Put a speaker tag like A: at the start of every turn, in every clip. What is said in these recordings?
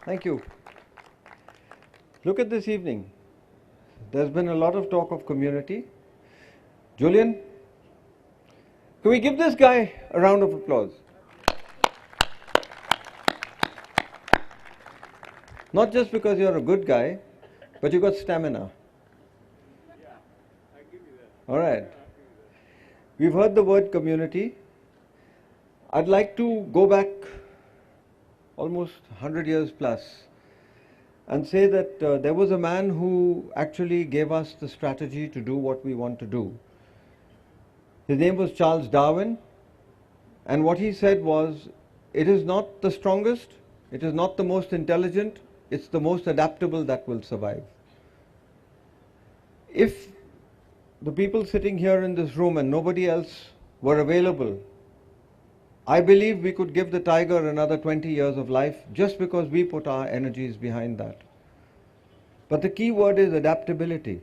A: Thank you. Look at this evening. There's been a lot of talk of community. Julian, can we give this guy a round of applause? Not just because you're a good guy, but you got stamina.
B: Yeah, I give you that.
A: All right. We've heard the word community. I'd like to go back almost 100 years plus and say that there was a man who actually gave us the strategy to do what we want to do. His name was Charles Darwin, and what he said was, it is not the strongest, it is not the most intelligent, it's the most adaptable that will survive. If the people sitting here in this room and nobody else were available, I believe we could give the tiger another 20 years of life just because we put our energies behind that. But the key word is adaptability.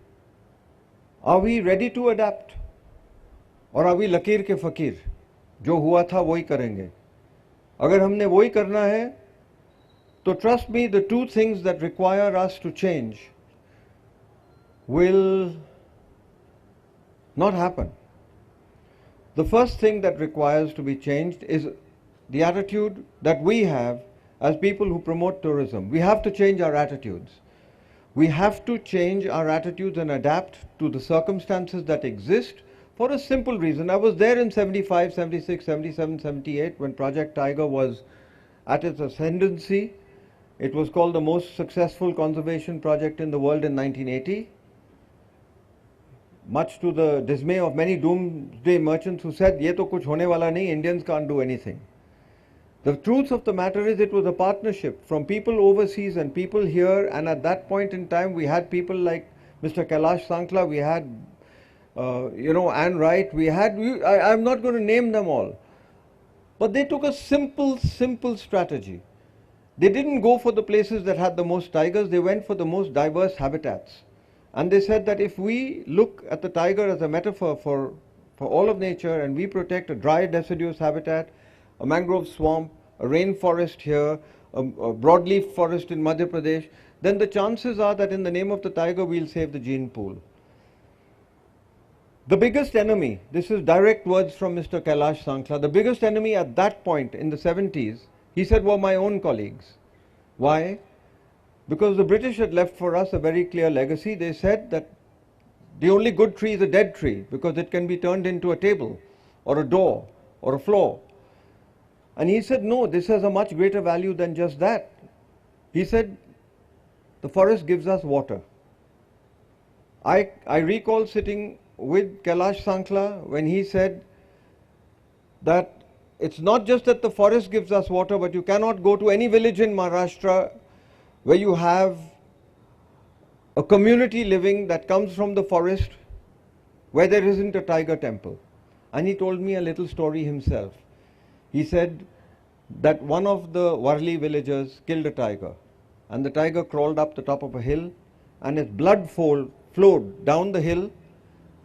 A: Are we ready to adapt? और are we लकीर के फकीर? जो हुआ था वही करेंगे. अगर हमने वही करना है, तो trust me, the two things that require us to change will not happen. The first thing that requires to be changed is the attitude that we have as people who promote tourism. We have to change our attitudes. We have to change our attitudes and adapt to the circumstances that exist for a simple reason. I was there in 75, 76, 77, 78 when Project Tiger was at its ascendancy. It was called the most successful conservation project in the world in 1980. Much to the dismay of many doomsday merchants who said, "Ye to kuch hone wala nahi, Indians can't do anything." The truth of the matter is it was a partnership from people overseas and people here, and at that point in time we had people like Mr. Kailash Sankla, we had Anne Wright, I'm not going to name them all. But they took a simple strategy. They didn't go for the places that had the most tigers, they went for the most diverse habitats. And they said that if we look at the tiger as a metaphor for all of nature, and we protect a dry deciduous habitat, a mangrove swamp, a rainforest here, a broadleaf forest in Madhya Pradesh, then the chances are that in the name of the tiger we'll save the gene pool. The biggest enemy, this is direct words from Mr. Kailash Sankla, the biggest enemy at that point in the 70s, he said, were my own colleagues. Why? Because the British had left for us a very clear legacy. They said that the only good tree is a dead tree because it can be turned into a table or a door or a floor. And he said, no, this has a much greater value than just that. He said, the forest gives us water. I recall sitting with Kailash Sankla when he said that it's not just that the forest gives us water, but you cannot go to any village in Maharashtra where you have a community living that comes from the forest where there isn't a tiger temple. And he told me a little story himself. He said that one of the Warli villagers killed a tiger, and the tiger crawled up the top of a hill, and its blood flowed down the hill,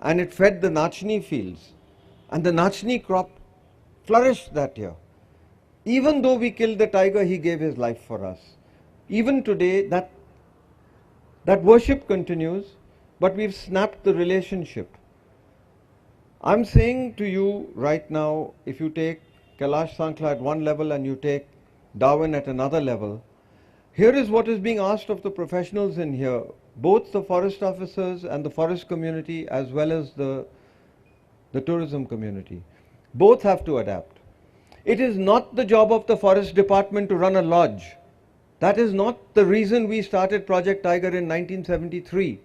A: and it fed the Nachni fields, and the Nachni crop flourished that year. Even though we killed the tiger, he gave his life for us. Even today, that worship continues, but we've snapped the relationship. I'm saying to you right now, if you take Kailash Sankla at one level and you take Darwin at another level, here is what is being asked of the professionals in here, both the forest officers and the forest community as well as the tourism community. Both have to adapt. It is not the job of the forest department to run a lodge. That is not the reason we started Project Tiger in 1973.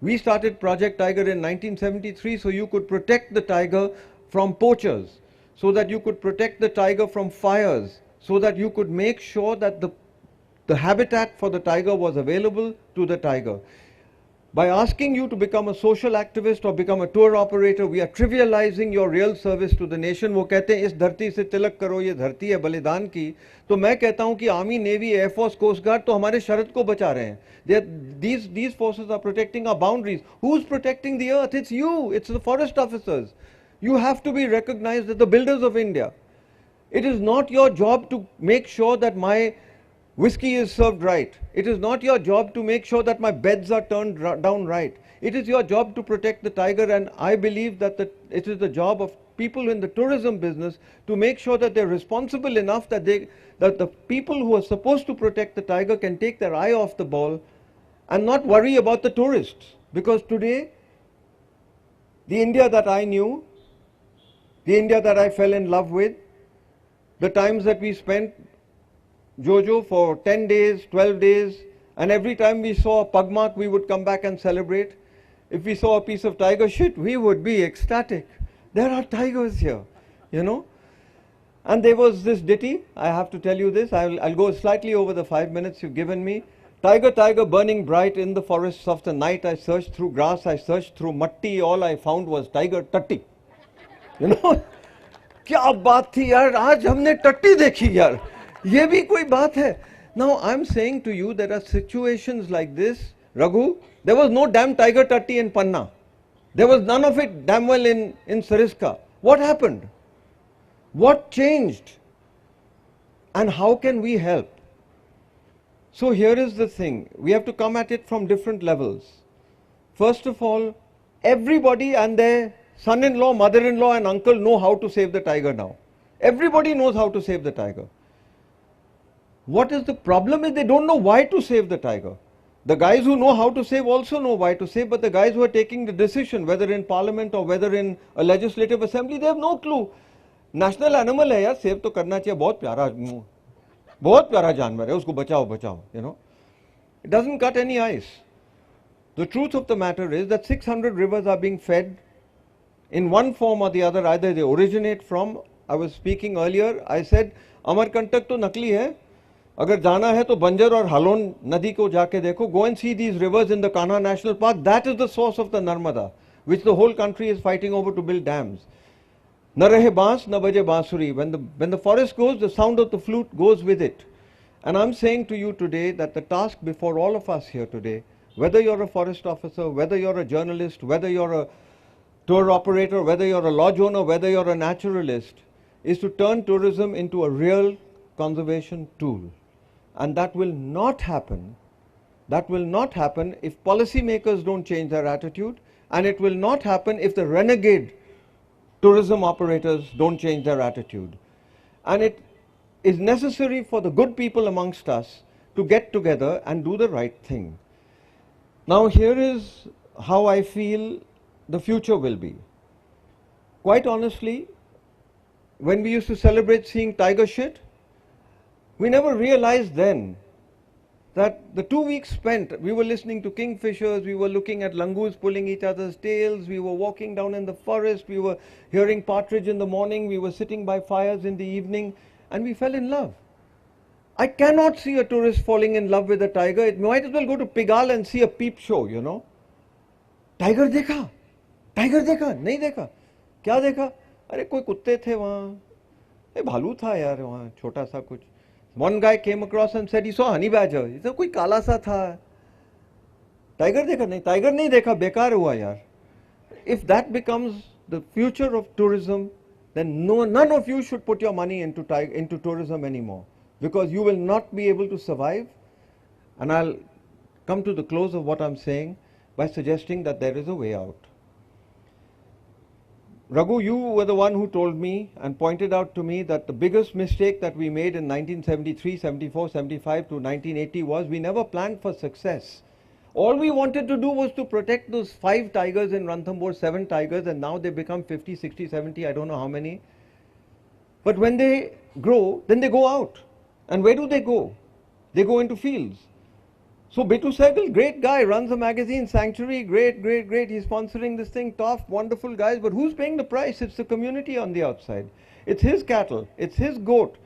A: We started Project Tiger in 1973 so you could protect the tiger from poachers, so that you could protect the tiger from fires, so that you could make sure that the habitat for the tiger was available to the tiger. By asking you to become a social activist or become a tour operator, we are trivializing your real service to the nation. वो कहते हैं इस धरती से तिलक करो, ये धरती है बलिदान की. तो मैं कहता हूँ कि army, navy, air force, coast guard तो हमारे शरद को बचा रहे हैं. These forces are protecting our boundaries. Who's protecting the earth? It's you. It's the forest officers. You have to be recognized as the builders of India. It is not your job to make sure that my whiskey is served right. It is not your job to make sure that my beds are turned down right. It is your job to protect the tiger, and I believe that it is the job of people in the tourism business to make sure that they're responsible enough that the people who are supposed to protect the tiger can take their eye off the ball and not worry about the tourists. Because today, the India that I knew, the India that I fell in love with, the times that we spent, Jojo, for 10 days, 12 days, and every time we saw a pug mark, we would come back and celebrate. If we saw a piece of tiger shit, we would be ecstatic. There are tigers here, you know. And there was this ditty, I have to tell you this, I'll go slightly over the 5 minutes you've given me. Tiger, tiger, burning bright in the forests of the night, I searched through grass, I searched through matti, all I found was tiger tatti. You know, क्या बात थी यार, आज हमने टट्टी देखी यार, ये भी कोई बात है. Now I'm saying to you, there are situations like this, Raghu, there was no damn tiger tatti in Panna. There was none of it damn well in Sariska. What happened? What changed? And how can we help? So here is the thing, we have to come at it from different levels. First of all, everybody and their son-in-law, mother-in-law and uncle know how to save the tiger now. Everybody knows how to save the tiger. What is the problem is they don't know why to save the tiger. The guys who know how to save also know why to save, but the guys who are taking the decision, whether in parliament or whether in a legislative assembly, they have no clue. National animal है यार, save तो करना चाहिए, बहुत प्यारा जानवर है, उसको बचाओ बचाओ, you know. It doesn't cut any ice. The truth of the matter is that 600 rivers are being fed in one form or the other. Either they originate from, I was speaking earlier, I said Amarkantak तो नकली है, अगर जाना है तो बंजर और हलोन नदी को जाके देखो. Go and see these rivers in the Kanha National Park. That is the source of the Narmada, which the whole country is fighting over to build dams. न रहे बांस न बजे बांसुरी. When the forest goes, the sound of the flute goes with it. And I'm saying to you today that the task before all of us here today, whether you're a forest officer, whether you're a journalist, whether you're a tour operator, whether you're a lodge owner, whether you're a naturalist, is to turn tourism into a real conservation tool. And that will not happen. That will not happen if policymakers don't change their attitude, and it will not happen if the renegade tourism operators don't change their attitude. And it is necessary for the good people amongst us to get together and do the right thing. Now here is how I feel the future will be. Quite honestly, when we used to celebrate seeing tiger shit, we never realized then that the 2 weeks spent, we were listening to kingfishers, we were looking at langurs pulling each other's tails, we were walking down in the forest, we were hearing partridge in the morning, we were sitting by fires in the evening, and we fell in love. I cannot see a tourist falling in love with a tiger. It might as well go to Pigalle and see a peep show, you know. Tiger देखा? Tiger देखा? नहीं देखा? क्या देखा? अरे कोई कुत्ते थे वहाँ, ए भालू था यार वहाँ छोटा सा कुछ. One guy came across and said he saw honey badger. He said कोई काला सा था. Tiger देखा? नहीं, tiger नहीं देखा, बेकार हुआ यार. If that becomes the future of tourism, then none of you should put your money into tourism anymore, because you will not be able to survive. And I'll come to the close of what I'm saying by suggesting that there is a way out. Raghu, you were the one who told me and pointed out to me that the biggest mistake that we made in 1973, 74, 75 to 1980 was we never planned for success. All we wanted to do was to protect those 5 tigers in Ranthambore, 7 tigers, and now they become 50, 60, 70, I don't know how many. But when they grow, then they go out. And where do they go? They go into fields. So Bittu Sahgal, great guy, runs a magazine, Sanctuary, great, great, great. He's sponsoring this thing, tough, wonderful guys. But who's paying the price? It's the community on the outside. It's his cattle, it's his goat,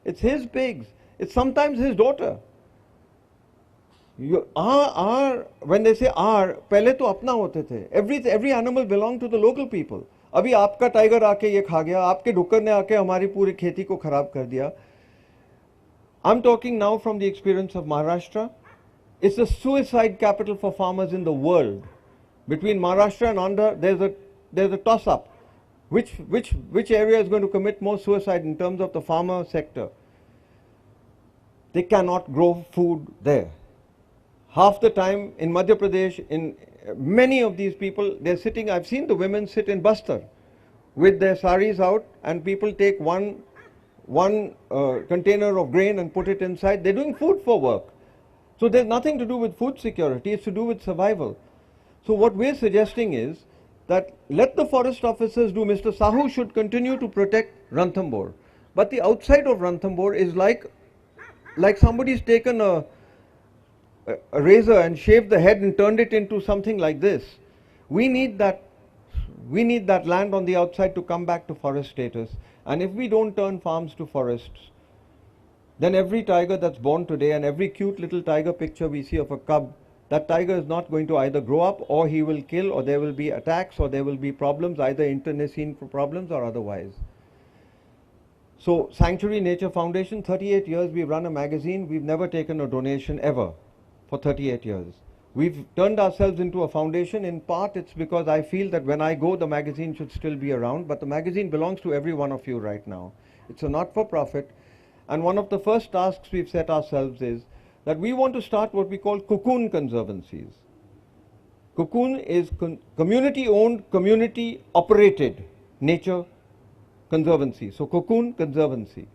A: it's his pigs, it's sometimes his daughter. When they say our, पहले तो अपना होते थे. Every animal belonged to the local people. अभी आपका tiger आके ये खा गया, आपके डुक्कर ने आके हमारी पूरी खेती को खराब कर दिया. I'm talking now from the experience of Maharashtra. It's the suicide capital for farmers in the world. Between Maharashtra and Andhra, there's a toss-up. Which area is going to commit more suicide in terms of the farmer sector? They cannot grow food there. Half the time in Madhya Pradesh, in many of these people, they're sitting, I've seen the women sit in Bastar with their saris out, and people take one container of grain and put it inside. They're doing food for work. So there's nothing to do with food security, it's to do with survival. So what we're suggesting is that let the forest officers do. Mr. Sahu should continue to protect Ranthambore. But the outside of Ranthambore is like somebody's taken a razor and shaved the head and turned it into something like this. We need that land on the outside to come back to forest status. And if we don't turn farms to forests, then every tiger that's born today and every cute little tiger picture we see of a cub, that tiger is not going to either grow up, or he will kill, or there will be attacks, or there will be problems, either internecine problems or otherwise. So Sanctuary Nature Foundation, 38 years we've run a magazine. We've never taken a donation ever for 38 years. We've turned ourselves into a foundation. In part it's because I feel that when I go, the magazine should still be around, but the magazine belongs to every one of you right now. It's a not-for-profit, and one of the first tasks we've set ourselves is that we want to start what we call Cocoon conservancies. Cocoon is community-owned, community-operated nature conservancy. So Cocoon conservancy.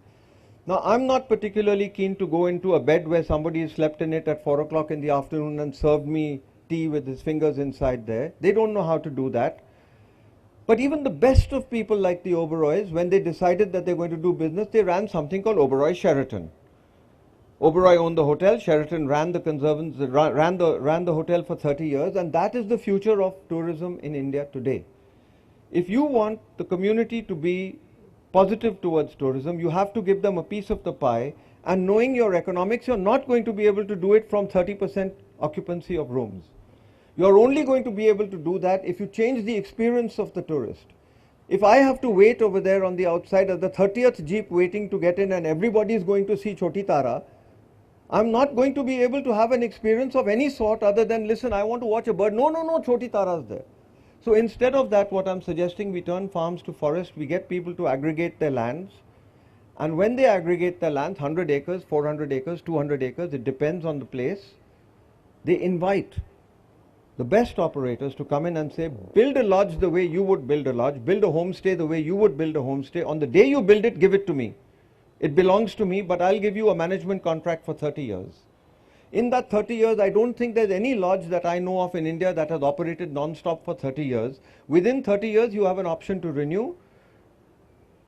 A: Now I'm not particularly keen to go into a bed where somebody slept in it at 4 o'clock in the afternoon and served me tea with his fingers inside there. They don't know how to do that. But even the best of people like the Oberoys, when they decided that they're going to do business, they ran something called Oberoi Sheraton. Oberoi owned the hotel, Sheraton ran the ran the hotel for 30 years, and that is the future of tourism in India today. If you want the community to be positive towards tourism, you have to give them a piece of the pie, and knowing your economics, you're not going to be able to do it from 30% occupancy of rooms. You're only going to be able to do that if you change the experience of the tourist. If I have to wait over there on the outside as the 30th jeep waiting to get in and everybody is going to see Choti Tara, I'm not going to be able to have an experience of any sort other than, listen, I want to watch a bird. No, Choti Tara's there. So instead of that, what I'm suggesting, we turn farms to forest, we get people to aggregate their lands, and when they aggregate their lands, 100 acres, 400 acres, 200 acres, it depends on the place, they invite the best operators to come in and say, build a lodge the way you would build a lodge, build a homestay the way you would build a homestay. On the day you build it, give it to me. It belongs to me, but I'll give you a management contract for 30 years. In that 30 years, I don't think there's any lodge that I know of in India that has operated non-stop for 30 years. Within 30 years, you have an option to renew.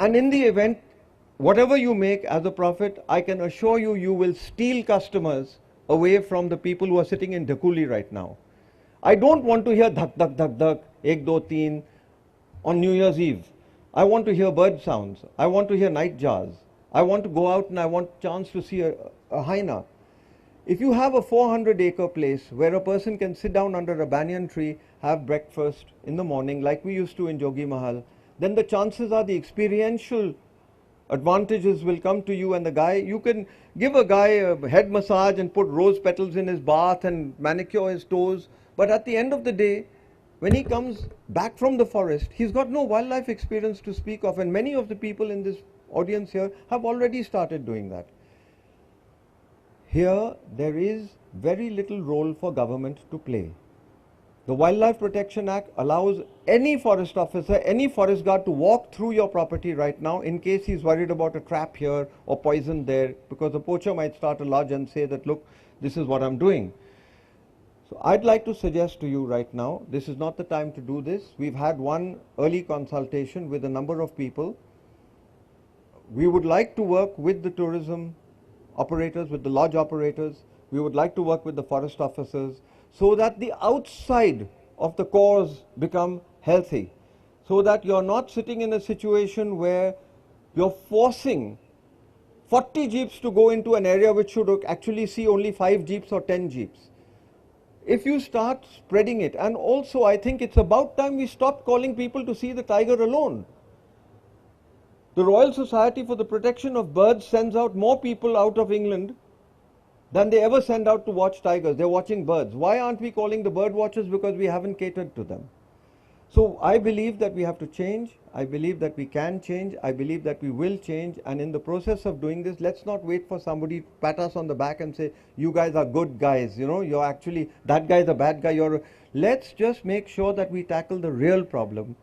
A: And in the event, whatever you make as a profit, I can assure you, you will steal customers away from the people who are sitting in Dhakuli right now. I don't want to hear dhak, dhak, dhak, dhak, ek, do, teen on New Year's Eve. I want to hear bird sounds. I want to hear night jars. I want to go out and I want a chance to see a hyena. If you have a 400-acre place where a person can sit down under a banyan tree, have breakfast in the morning like we used to in Jogi Mahal, then the chances are the experiential advantages will come to you, and the guy, you can give a guy a head massage and put rose petals in his bath and manicure his toes, but at the end of the day, when he comes back from the forest, he's got no wildlife experience to speak of, and many of the people in this audience here have already started doing that. Here, there is very little role for government to play. The Wildlife Protection Act allows any forest officer, any forest guard to walk through your property right now in case he's worried about a trap here or poison there, because a poacher might start a lodge and say that, look, this is what I'm doing. So I'd like to suggest to you right now, this is not the time to do this. We've had one early consultation with a number of people. We would like to work with the tourism operators, with the lodge operators. We would like to work with the forest officers so that the outside of the cores become healthy, so that you're not sitting in a situation where you're forcing 40 jeeps to go into an area which should actually see only 5 jeeps or 10 jeeps. If you start spreading it, and also I think it's about time we stop calling people to see the tiger alone. The Royal Society for the Protection of Birds sends out more people out of England than they ever send out to watch tigers. They're watching birds. Why aren't we calling the bird watchers? Because we haven't catered to them. So I believe that we have to change. I believe that we can change. I believe that we will change. And in the process of doing this, let's not wait for somebody to pat us on the back and say, you guys are good guys. You know, you're actually, that guy's a bad guy. Let's just make sure that we tackle the real problem.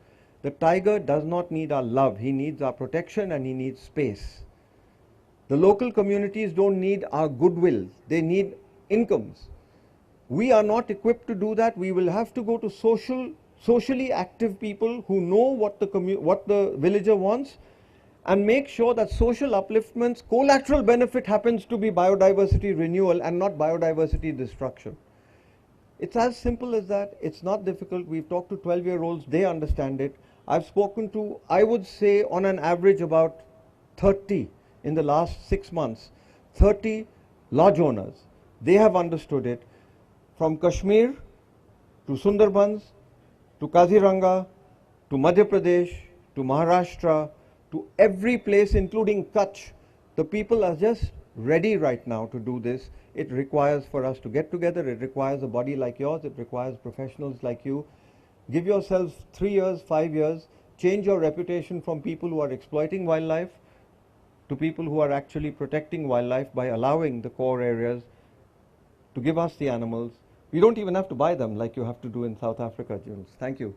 A: The tiger does not need our love. He needs our protection and he needs space. The local communities don't need our goodwill. They need incomes. We are not equipped to do that. We will have to go to socially active people who know what the villager wants, and make sure that social upliftments, collateral benefit happens to be biodiversity renewal and not biodiversity destruction. It's as simple as that. It's not difficult. We've talked to 12-year-olds. They understand it. I've spoken to, I would say, on an average about 30 in the last 6 months, 30 lodge owners. They have understood it. From Kashmir to Sundarbans, to Kaziranga, to Madhya Pradesh, to Maharashtra, to every place including Kutch, the people are just ready right now to do this. It requires for us to get together. It requires a body like yours. It requires professionals like you. Give yourselves 3 years, 5 years. Change your reputation from people who are exploiting wildlife to people who are actually protecting wildlife by allowing the core areas to give us the animals. We don't even have to buy them like you have to do in South Africa, Jules. Thank you.